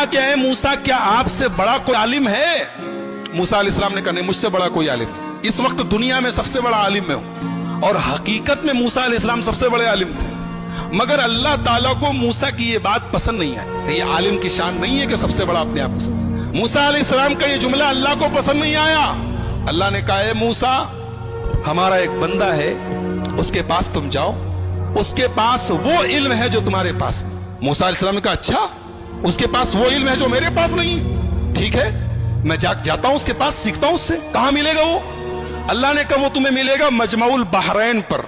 कहा कि ऐ मूसा क्या आपसे बड़ा कोई आलिम है? मूसा अलैहिस्सलाम ने कहा नहीं, मुझसे बड़ा कोई आलिम नहीं। इस वक्त दुनिया में सबसे बड़ा आलिम मैं हूं। और हकीकत में मूसा अलैहिस्सलाम सबसे बड़े आलिम थे, मगर अल्लाह ताला को मूसा की ये बात पसंद नहीं है। ये आलिम की शान नहीं है कि सबसे बड़ा अपने आप को समझे। मूसा अलैहिस्सलाम का ये जुमला अल्लाह को पसंद नहीं आया। अल्लाह ने कहा है मूसा, हमारा एक बंदा है, उसके पास तुम जाओ, उसके पास वो इल्म है जो तुम्हारे पास नहीं। मूसा अलैहिस्सलाम ने कहा अच्छा, उसके पास वो इल्म है जो मेरे पास नहीं। ठीक है, मैं जाता हूं उसके पास, सीखता हूं उससे। कहां मिलेगा वो? अल्लाह ने कहा वो तुम्हें मिलेगा मजमाउल बहरैन पर,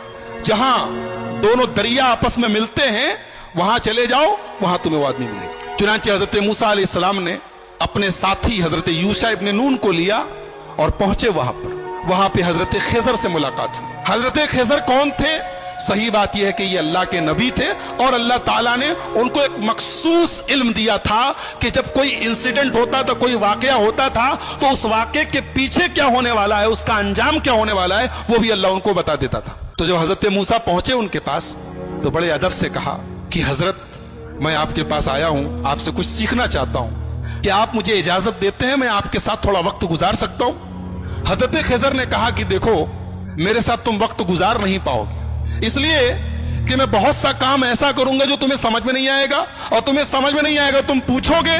जहां दोनों दरिया आपस में मिलते हैं, वहां चले जाओ, वहां तुम्हें वो आदमी मिलेगा। चुनांचे हजरत मूसा अलैहिस्सलाम ने अपने साथी हजरत यूशा इब्ने नून को लिया और पहुंचे वहां पर। वहां पे हजरत खिजर से मुलाकात हुई। हजरत खिजर कौन थे? सही बात यह है कि ये अल्लाह के नबी थे और अल्लाह ताला ने उनको एक मखसूस इल्म दिया था कि जब कोई इंसिडेंट होता था, कोई वाकया होता था, तो उस वाकये के पीछे क्या होने वाला है, उसका अंजाम क्या होने वाला है, वो भी अल्लाह उनको बता देता था। तो जब हजरत मूसा पहुंचे उनके पास, तो बड़े अदब से कहा कि हजरत, मैं आपके पास आया हूं, आपसे कुछ सीखना चाहता हूं, कि आप मुझे इजाजत देते हैं, मैं आपके साथ थोड़ा वक्त गुजार सकता हूं? हजरत खिजर ने कहा कि देखो, मेरे साथ तुम वक्त गुजार नहीं पाओगे, इसलिए कि मैं बहुत सा काम ऐसा करूंगा जो तुम्हें समझ में नहीं आएगा, और तुम्हें समझ में नहीं आएगा, तुम पूछोगे,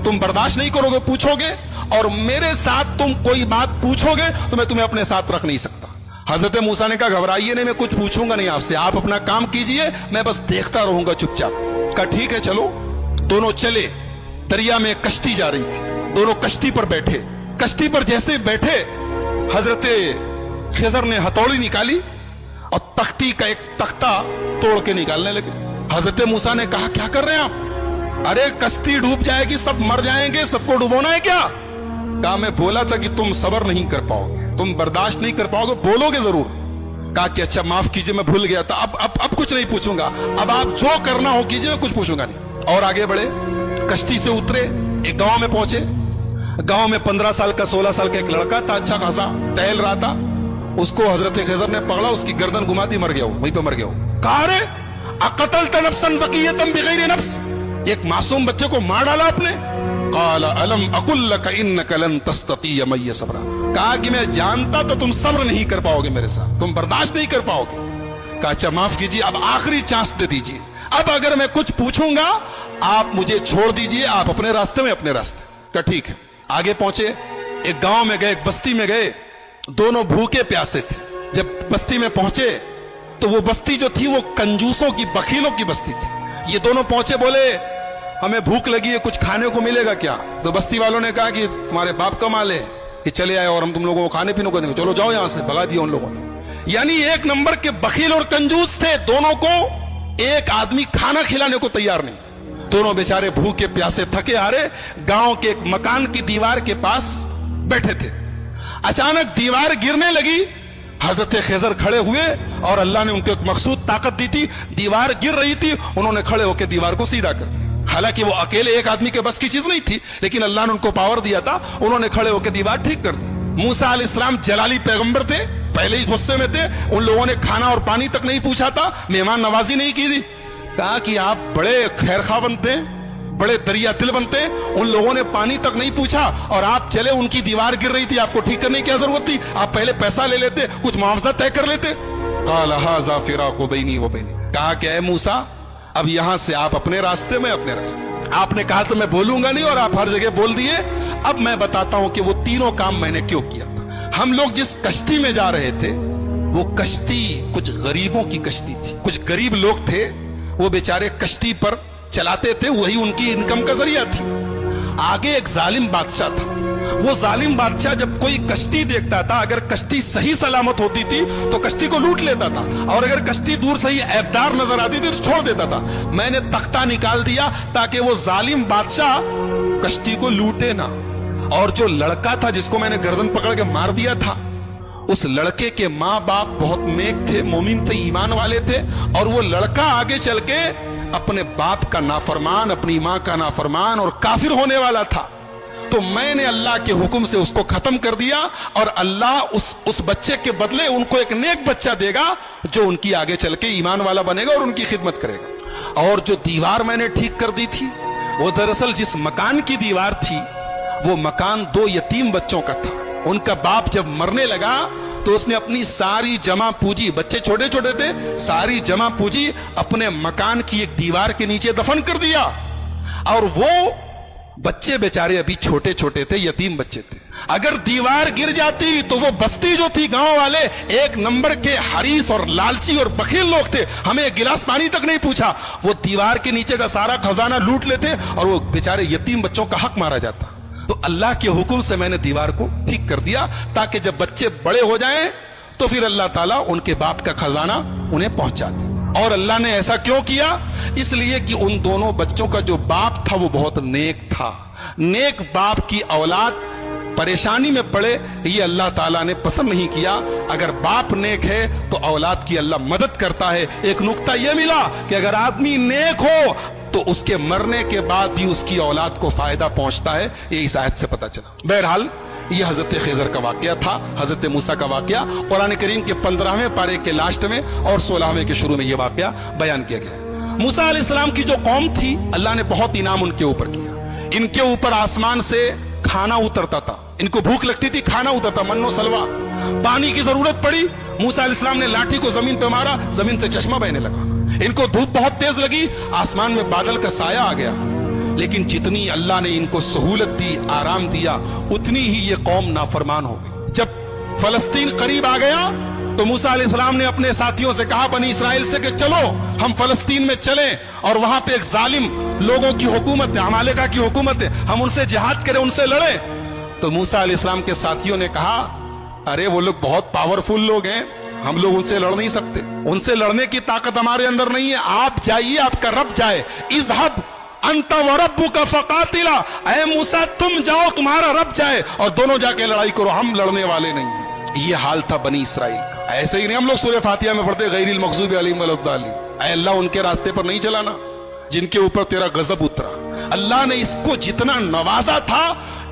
तुम बर्दाश्त नहीं करोगे, पूछोगे, और मेरे साथ तुम कोई बात पूछोगे तो मैं तुम्हें अपने साथ रख नहीं सकता। हजरत मूसा ने कहा घबराइए नहीं, मैं कुछ पूछूंगा नहीं आपसे, आप अपना काम कीजिए, मैं बस देखता रहूंगा चुपचाप। कहा ठीक है चलो। दोनों चले, दरिया में कश्ती जा रही थी, दोनों कश्ती पर बैठे। कश्ती पर जैसे बैठे, हजरत खिजर ने हथौड़ी निकाली और तख्ती का एक तख्ता तोड़ के निकालने लगे। हजरत मूसा ने कहा क्या कर रहे हैं आप? अरे कश्ती डूब जाएगी, सब मर जाएंगे, सबको डुबोना है क्या? कहा मैं बोला था कि तुम सब्र नहीं कर पाओगे, तुम बर्दाश्त नहीं कर पाओगे, बोलोगे जरूर। कहा कि अच्छा माफ कीजिए, मैं भूल गया था, अब कुछ नहीं पूछूंगा, अब आप जो करना हो कीजिए, मैं कुछ पूछूंगा नहीं। और आगे बढ़े, कश्ती से उतरे, एक गांव में पहुंचे। गांव में 15 साल का 16 साल का एक लड़का था, अच्छा खासा टहल रहा था। उसको हजरत खिजर ने पकड़ा, उसकी गर्दन घुमा दी, मर गया वो, वहीं पे मर गया वो। कहा रे अक़तल्त नफ्सन ज़किय्यतन बिग़ैरि नफ्स, एक मासूम बच्चे को मार डाला आपने। क़ाल अलम अक़ुल लक इन्नक लन तस्ततिय मइय सब्रा, कहा कि मैं जानता तो तुम सब्र नहीं कर पाओगे मेरे साथ, तुम बर्दाश्त नहीं कर पाओगे। कहा अच्छा माफ कीजिए, अब आखिरी चांस दे दीजिए, अब अगर मैं कुछ पूछूंगा आप मुझे छोड़ दीजिए, आप अपने रास्ते में अपने रास्ते। कहा ठीक है। आगे पहुंचे, एक गांव में गए, एक बस्ती में गए, दोनों भूखे प्यासे थे। जब बस्ती में पहुंचे तो वो बस्ती जो थी वो कंजूसों की, बखीलों की बस्ती थी। ये दोनों पहुंचे, बोले हमें भूख लगी है, कुछ खाने को मिलेगा क्या? तो बस्ती वालों ने कहा कि तुम्हारे बाप का माल है कि चले आए और हम तुम लोगों को खाने पीने को देंगे, चलो जाओ यहां से। भगा दिया उन लोगों ने। यानी एक नंबर के बखील और कंजूस थे दोनों को, एक आदमी खाना खिलाने को तैयार नहीं। दोनों बेचारे भूखे प्यासे थके हारे गांव के एक मकान की दीवार के पास बैठे थे। अचानक दीवार गिरने लगी, हजरत खिजर खड़े हुए और अल्लाह ने उनको एक मखसूद ताकत दी थी। दीवार गिर रही थी, उन्होंने खड़े होकर दीवार को सीधा कर दिया। हालांकि वो अकेले एक आदमी के बस की चीज नहीं थी, लेकिन अल्लाह ने उनको पावर दिया था, उन्होंने खड़े होकर दीवार ठीक कर दी। मूसा अलैहिस्सलाम जलाली पैगंबर थे, पहले ही गुस्से में थे, उन लोगों ने खाना और पानी तक नहीं पूछा था, मेहमान नवाजी नहीं की थी। कहा कि आप बड़े खैरखा बनते हैं, बड़े दरिया दिल बनते हैं, उन लोगों ने पानी तक नहीं पूछा और आप चले, उनकी दीवार गिर रही थी, आपको ठीक करने की क्या जरूरत थी? आप पहले पैसा ले लेते, कुछ मुआवजा तय कर लेते। क़ाल हाज़ा फ़िराक़ु बैनी व बैनिक, कहा कि ऐ मूसा, अब यहां से आप अपने रास्ते में अपने रास्ते। आपने कहा तो मैं बोलूंगा नहीं और आप हर जगह बोल दिए। अब मैं बताता हूं कि वो तीनों काम मैंने क्यों किया था। हम लोग जिस कश्ती में जा रहे थे, वो कश्ती कुछ गरीबों की कश्ती थी, कुछ गरीब लोग थे, वो बेचारे कश्ती पर चलाते थे, वही उनकी इनकम का जरिया थी। आगे एक जालिम बादशाह था, वो जालिम बादशाह जब कोई कश्ती देखता था, अगर कश्ती सही सलामत होती थी तो कश्ती को लूट लेता था, और अगर कश्ती दूर से ही ऐबदार नजर आती थी तो छोड़ देता था। मैंने तख्ता निकाल दिया ताकि वो जालिम बादशाह कश्ती को लूटे ना। और जो लड़का था जिसको मैंने गर्दन पकड़ के मार दिया था, उस लड़के के माँ बाप बहुत नेक थे, मोमिन थे, ईमान वाले थे, और वो लड़का आगे चल के अपने बाप का नाफरमान, अपनी माँ का नाफरमान और काफिर होने वाला था। तो मैंने अल्लाह के हुक्म से उसको खत्म कर दिया, और अल्लाह उस बच्चे के बदले उनको एक नेक बच्चा देगा जो उनकी आगे चल के ईमान वाला बनेगा और उनकी खिदमत करेगा। और जो दीवार मैंने ठीक कर दी थी, वो दरअसल जिस मकान की दीवार थी वो मकान 2 यतीम बच्चों का था। उनका बाप जब मरने लगा तो उसने अपनी सारी जमा पूंजी, बच्चे छोटे छोटे थे, सारी जमा पूंजी अपने मकान की एक दीवार के नीचे दफन कर दिया। और वो बच्चे बेचारे अभी छोटे छोटे थे, यतीम बच्चे थे। अगर दीवार गिर जाती तो वो बस्ती जो थी, गांव वाले 1 नंबर के हरीस और लालची और बखील लोग थे, हमें एक गिलास पानी तक नहीं पूछा, वो दीवार के नीचे का सारा खजाना लूट लेते और वो बेचारे यतीम बच्चों का हक मारा जाता। तो अल्लाह के हुक्म से मैंने दीवार को ठीक कर दिया ताकि जब बच्चे बड़े हो जाएं तो फिर अल्लाह ताला उनके बाप का खजाना उन्हें पहुंचा दे। और अल्लाह ने ऐसा क्यों किया? इसलिए कि उन दोनों बच्चों का जो बाप था वो बहुत नेक था। नेक बाप की औलाद परेशानी में पड़े ये अल्लाह ताला ने पसंद नहीं किया। अगर बाप नेक है तो औलाद की अल्लाह मदद करता है। एक नुक्ता यह मिला कि अगर आदमी नेक हो तो उसके मरने के बाद भी उसकी औलाद को फायदा पहुंचता है, ये इस आयत से पता चला। बहरहाल ये हजरत खिज़र का वाकया था, हजरत मूसा का वाकया कुरान करीम के 15वें पारे के लास्ट में और 16वें के शुरू में ये वाकया बयान किया गया। मूसा अलैहिस्सलाम की जो कौम थी, अल्लाह ने बहुत इनाम उनके ऊपर किया। इनके ऊपर आसमान से खाना उतरता था, इनको भूख लगती थी, खाना उतरता, मन्नो सलवा। पानी की जरूरत पड़ी, मूसा अलैहिस्सलाम ने लाठी को जमीन पे मारा, जमीन से चश्मा बहने लगा। इनको धूप बहुत तेज लगी, आसमान में बादल का साया आ गया। लेकिन जितनी अल्लाह ने इनको सहूलत दी, आराम दिया, उतनी ही ये कौम नाफरमान हो गई। जब फलस्तीन करीब आ गया तो मूसा अलैहिस्सलाम ने अपने साथियों से कहा, बनी इसराइल से, कि चलो हम फलस्तीन में चलें और वहां पे एक जालिम लोगों की हुकूमत है, अमालेका की हुकूमत है, हम उनसे जिहाद करें, उनसे लड़े। तो मूसा अलैहिस्सलाम के साथियों ने कहा, अरे वो लोग बहुत पावरफुल लोग हैं, हम लोग उनसे लड़ नहीं सकते, उनसे लड़ने की ताकत हमारे अंदर नहीं है, आप जाइए, आपका रब जाए। इज़हब अंत व रब्बुका फकातिला, ऐ मूसा तुम जाओ, तुम्हारा रब जाए और दोनों जाके लड़ाई करो, हम लड़ने वाले नहीं। ये हाल था बनी इसराइल का। ऐसे ही नहीं हम लोग सूरह फातिहा में पढ़ते, गैरिल मग़ज़ूबि अलैहिम वलद्दालिन, ऐ अल्लाह उनके रास्ते पर नहीं चलाना जिनके ऊपर तेरा गजब उतरा। अल्लाह ने इसको जितना नवाजा था,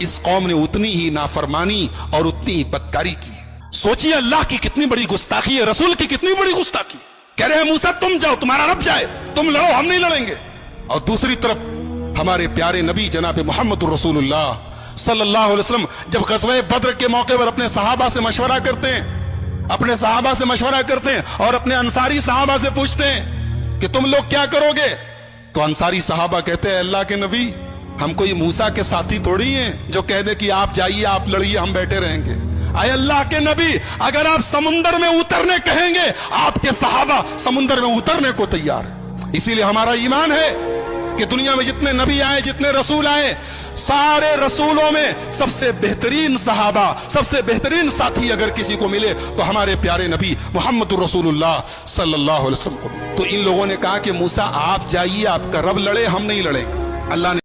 इस कौम ने उतनी ही नाफरमानी और उतनी ही बदकारी की। सोचिए अल्लाह की कितनी बड़ी गुस्ताखी है, रसूल की कितनी बड़ी गुस्ताखी। कह रहे हैं मूसा तुम जाओ, तुम्हारा रब जाए, तुम लड़ो, हम नहीं लड़ेंगे। और दूसरी तरफ हमारे प्यारे नबी जनाब मोहम्मद रसूलुल्लाह सल्लल्लाहु अलैहि वसल्लम जब ग़ज़वा बद्र के मौके पर अपने सहाबा से मशवरा करते हैं, अपने सहाबा से मशवरा करते हैं और अपने अंसारी सहाबा से पूछते हैं कि तुम लोग क्या करोगे? तो अंसारी सहाबा कहते हैं, अल्लाह के नबी, हम कोई मूसा के साथी थोड़ी हैं जो कह दे कि आप जाइए, आप लड़िए, हम बैठे रहेंगे। आए अल्लाह के नबी, अगर आप समुंदर में उतरने कहेंगे, आपके सहाबा समुंदर में उतरने को तैयार है। इसीलिए हमारा ईमान है कि दुनिया में जितने नबी आए, जितने रसूल आए, सारे रसूलों में सबसे बेहतरीन सहाबा, सबसे बेहतरीन साथी अगर किसी को मिले तो हमारे प्यारे नबी मोहम्मद रसूलुल्लाह सल्लल्लाहु अलैहि वसल्लम को। तो इन लोगों ने कहा कि मूसा आप जाइए, आपका रब लड़े, हम नहीं लड़ेंगे। अल्लाह ने